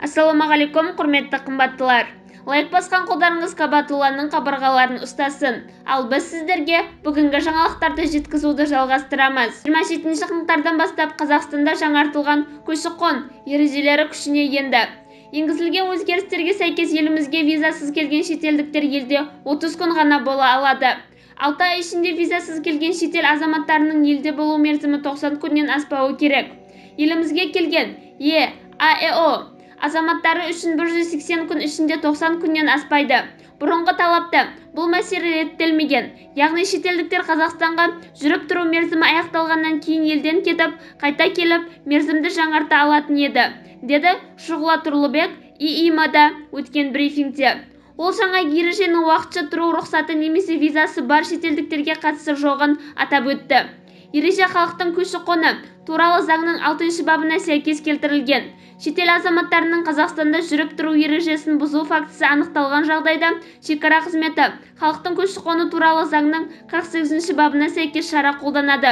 Ассалаумағалейкум, құрметті қымбаттылар. Лайк басқан қолдарыңыз Кабатулланың қабырғаларын ұстасын. Ал біз сіздерге бүгінгі жаңалықтарды жеткізуді жалғастырамыз. 27 қаңтардан бастап Қазақстанда жаңартылған көші-қон ережелері күшіне енді. Енгізілген өзгерістерге сәйкес елімізге визасыз келген шетелдіктер елде 30 күн ғана бола алады. 6 ай ішінде визасыз келген шетел азаматтарының елде болу мерзімі 90 күннен аспауы керек. Елімізге келген ЕАЭО азаматтары үшін 180 күн ішінде 90 күннен аспайды. Бұрынғы талапта бұл мәселе реттелмеген. Яғни шетелдіктер Қазақстанға жүріп тұру мерзімі аяқталғаннан кейін елден кетіп, қайта келіп, мерзімді жаңарта алатын еді, деді Шұғыла Тұрлыбек ИИМАда өткен брифингте. Ол жаңа ереженің уақытша тұру рұқсаты немесе визасы бар шетелдіктерге қатысы жоғын атап өтті. Ереже халықтың көші-қоны туралы заңның 6 бабына сәйкес келтірілген. Шетел азаматтарының Қазақстанда жүріп тұру ережесін бұзу фактісі анықталған жағдайда шекара қызметі халықтың көші-қоны туралы заңның 48 бабына сәйкес шара қолданады.